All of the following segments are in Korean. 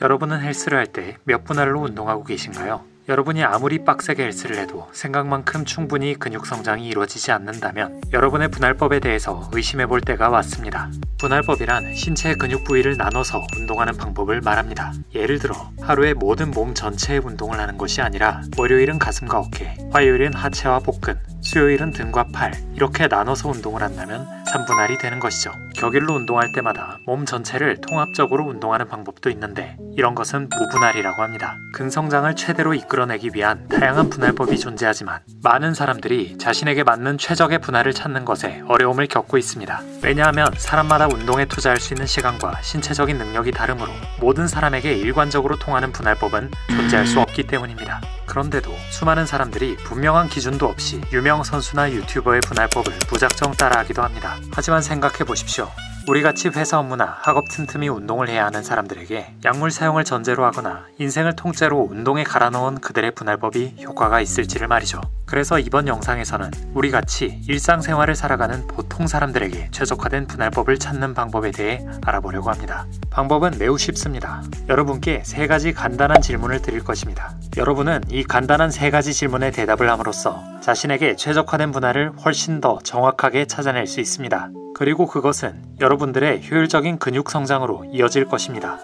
여러분은 헬스를 할 때 몇 분할로 운동하고 계신가요? 여러분이 아무리 빡세게 헬스를 해도 생각만큼 충분히 근육 성장이 이루어지지 않는다면 여러분의 분할법에 대해서 의심해 볼 때가 왔습니다. 분할법이란 신체 근육 부위를 나눠서 운동하는 방법을 말합니다. 예를 들어 하루에 모든 몸 전체의 운동을 하는 것이 아니라 월요일은 가슴과 어깨, 화요일은 하체와 복근, 수요일은 등과 팔 이렇게 나눠서 운동을 한다면 3분할이 되는 것이죠. 격일로 운동할 때마다 몸 전체를 통합적으로 운동하는 방법도 있는데 이런 것은 무분할이라고 합니다. 근성장을 최대로 이끌어내기 위한 다양한 분할법이 존재하지만 많은 사람들이 자신에게 맞는 최적의 분할을 찾는 것에 어려움을 겪고 있습니다. 왜냐하면 사람마다 운동에 투자할 수 있는 시간과 신체적인 능력이 다르므로 모든 사람에게 일관적으로 통하는 분할법은 존재할 수 없기 때문입니다. 그런데도 수많은 사람들이 분명한 기준도 없이 유명 선수나 유튜버의 분할법을 무작정 따라하기도 합니다. 하지만 생각해 보십시오. 우리같이 회사 업무나 학업 틈틈이 운동을 해야 하는 사람들에게 약물 사용을 전제로 하거나 인생을 통째로 운동에 갈아넣은 그들의 분할법이 효과가 있을지를 말이죠. 그래서 이번 영상에서는 우리같이 일상생활을 살아가는 보통 사람들에게 최적화된 분할법을 찾는 방법에 대해 알아보려고 합니다. 방법은 매우 쉽습니다. 여러분께 3가지 간단한 질문을 드릴 것입니다. 여러분은 이 간단한 3가지 질문에 대답을 함으로써 자신에게 최적화된 분할을 훨씬 더 정확하게 찾아낼 수 있습니다. 그리고 그것은 여러분들의 효율적인 근육 성장으로 이어질 것입니다.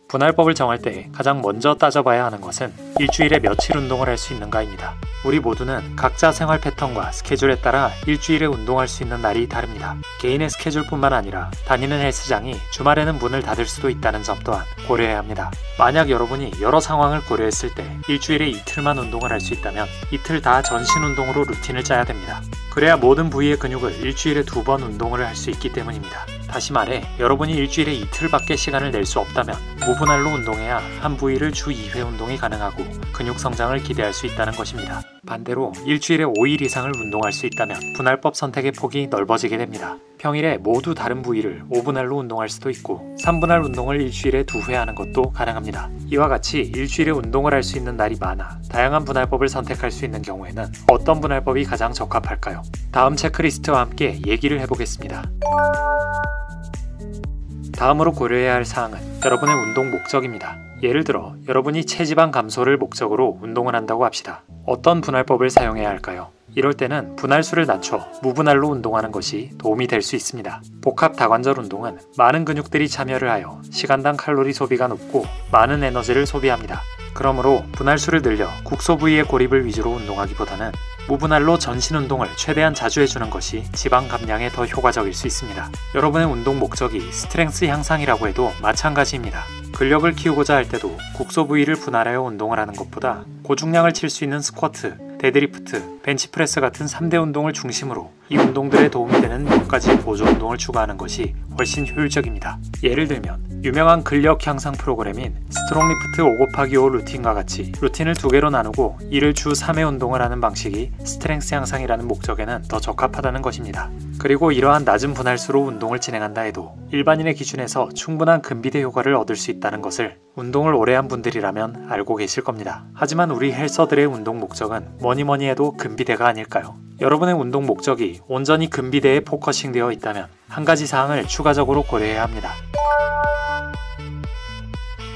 분할법을 정할 때 가장 먼저 따져봐야 하는 것은 일주일에 며칠 운동을 할 수 있는가입니다. 우리 모두는 각자 생활 패턴과 스케줄에 따라 일주일에 운동할 수 있는 날이 다릅니다. 개인의 스케줄뿐만 아니라 다니는 헬스장이 주말에는 문을 닫을 수도 있다는 점 또한 고려해야 합니다. 만약 여러분이 여러 상황을 고려했을 때 일주일에 이틀만 운동을 할 수 있다면 이틀 다 전신 운동으로 루틴을 짜야 됩니다. 그래야 모든 부위의 근육을 일주일에 2번 운동을 할 수 있기 때문입니다. 다시 말해 여러분이 일주일에 이틀밖에 시간을 낼 수 없다면 무분할로 운동해야 한 부위를 주 2회 운동이 가능하고 근육 성장을 기대할 수 있다는 것입니다. 반대로 일주일에 5일 이상을 운동할 수 있다면 분할법 선택의 폭이 넓어지게 됩니다. 평일에 모두 다른 부위를 5분할로 운동할 수도 있고 3분할 운동을 일주일에 2회 하는 것도 가능합니다. 이와 같이 일주일에 운동을 할 수 있는 날이 많아 다양한 분할법을 선택할 수 있는 경우에는 어떤 분할법이 가장 적합할까요? 다음 체크리스트와 함께 얘기를 해보겠습니다. 다음으로 고려해야 할 사항은 여러분의 운동 목적입니다. 예를 들어 여러분이 체지방 감소를 목적으로 운동을 한다고 합시다. 어떤 분할법을 사용해야 할까요? 이럴 때는 분할수를 낮춰 무분할로 운동하는 것이 도움이 될 수 있습니다. 복합 다관절 운동은 많은 근육들이 참여를 하여 시간당 칼로리 소비가 높고 많은 에너지를 소비합니다. 그러므로 분할수를 늘려 국소 부위의 고립을 위주로 운동하기보다는 무분할로 전신 운동을 최대한 자주 해주는 것이 지방 감량에 더 효과적일 수 있습니다. 여러분의 운동 목적이 스트렝스 향상이라고 해도 마찬가지입니다. 근력을 키우고자 할 때도 국소 부위를 분할하여 운동을 하는 것보다 고중량을 칠 수 있는 스쿼트, 데드리프트, 벤치프레스 같은 3대 운동을 중심으로 이 운동들에 도움이 되는 몇 가지 보조 운동을 추가하는 것이 훨씬 효율적입니다. 예를 들면 유명한 근력 향상 프로그램인 스트롱리프트 5×5 루틴과 같이 루틴을 2개로 나누고 이를 주 3회 운동을 하는 방식이 스트렝스 향상이라는 목적에는 더 적합하다는 것입니다. 그리고 이러한 낮은 분할수로 운동을 진행한다 해도 일반인의 기준에서 충분한 근비대 효과를 얻을 수 있다는 것을 운동을 오래 한 분들이라면 알고 계실 겁니다. 하지만 우리 헬서들의 운동 목적은 뭐니 해도 근비대가 아닐까요? 여러분의 운동 목적이 온전히 근비대에 포커싱 되어 있다면 한 가지 사항을 추가적으로 고려해야 합니다.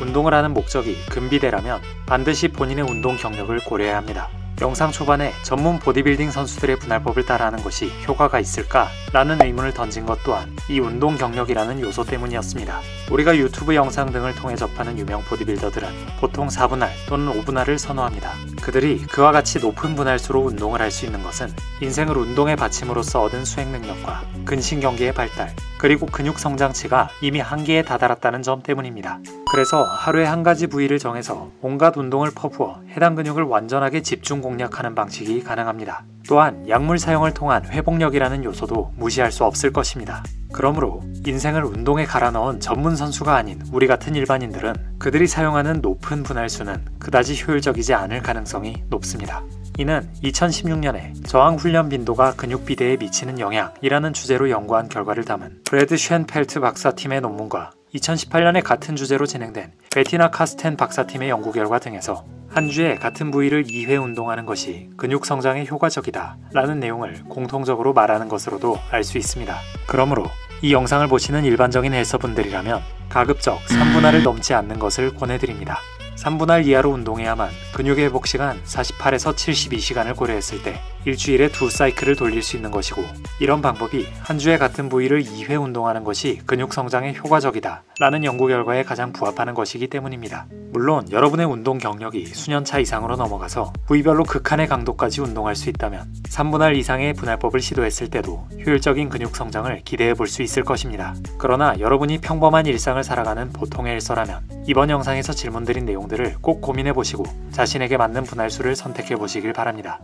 운동을 하는 목적이 근비대라면 반드시 본인의 운동 경력을 고려해야 합니다. 영상 초반에 전문 보디빌딩 선수들의 분할법을 따라하는 것이 효과가 있을까? 라는 의문을 던진 것 또한 이 운동 경력이라는 요소 때문이었습니다. 우리가 유튜브 영상 등을 통해 접하는 유명 보디빌더들은 보통 4분할 또는 5분할을 선호합니다. 그들이 그와 같이 높은 분할수로 운동을 할 수 있는 것은 인생을 운동의 받침으로써 얻은 수행 능력과 근신경계의 발달, 그리고 근육 성장치가 이미 한계에 다다랐다는 점 때문입니다. 그래서 하루에 한 가지 부위를 정해서 온갖 운동을 퍼부어 해당 근육을 완전하게 집중 공략하는 방식이 가능합니다. 또한 약물 사용을 통한 회복력이라는 요소도 무시할 수 없을 것입니다. 그러므로 인생을 운동에 갈아넣은 전문 선수가 아닌 우리 같은 일반인들은 그들이 사용하는 높은 분할수는 그다지 효율적이지 않을 가능성이 높습니다. 이는 2016년에 저항 훈련 빈도가 근육 비대에 미치는 영향이라는 주제로 연구한 결과를 담은 브래드 쉔펠트 박사팀의 논문과 2018년에 같은 주제로 진행된 베티나 카스텐 박사팀의 연구 결과 등에서 한 주에 같은 부위를 2회 운동하는 것이 근육 성장에 효과적이다 라는 내용을 공통적으로 말하는 것으로도 알 수 있습니다. 그러므로 이 영상을 보시는 일반적인 헬서분들이라면 가급적 3분할을 넘지 않는 것을 권해드립니다. 3분할 이하로 운동해야만 근육의 회복 시간 48에서 72시간을 고려했을 때 일주일에 2사이클을 돌릴 수 있는 것이고, 이런 방법이 한 주에 같은 부위를 2회 운동하는 것이 근육 성장에 효과적이다 라는 연구 결과에 가장 부합하는 것이기 때문입니다. 물론 여러분의 운동 경력이 수년차 이상으로 넘어가서 부위별로 극한의 강도까지 운동할 수 있다면 3분할 이상의 분할법을 시도했을 때도 효율적인 근육 성장을 기대해 볼 수 있을 것입니다. 그러나 여러분이 평범한 일상을 살아가는 보통의 헬서라면 이번 영상에서 질문드린 내용들을 꼭 고민해 보시고 자신에게 맞는 분할수를 선택해 보시길 바랍니다.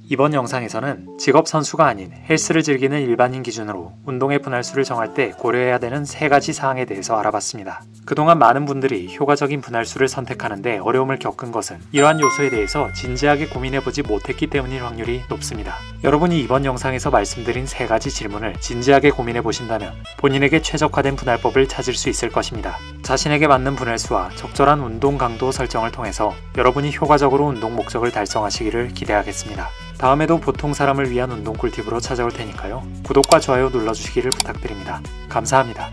이번 영상에서는 직업 선수가 아닌 헬스를 즐기는 일반인 기준으로 운동의 분할수를 정할 때 고려해야 되는 3가지 사항에 대해서 알아봤습니다. 그동안 많은 분들이 효과적인 분할수를 선택하는데 어려움을 겪은 것은 이러한 요소에 대해서 진지하게 고민해보지 못했기 때문일 확률이 높습니다. 여러분이 이번 영상에서 말씀드린 3가지 질문을 진지하게 고민해보신다면 본인에게 최적화된 분할법을 찾을 수 있을 것입니다. 자신에게 맞는 분할수와 적절한 운동 강도 설정을 통해서 여러분이 효과적으로 운동 목적을 달성하시기를 기대하겠습니다. 다음에도 보통 사람을 위한 운동 꿀팁으로 찾아올 테니까요. 구독과 좋아요 눌러주시기를 부탁드립니다. 감사합니다.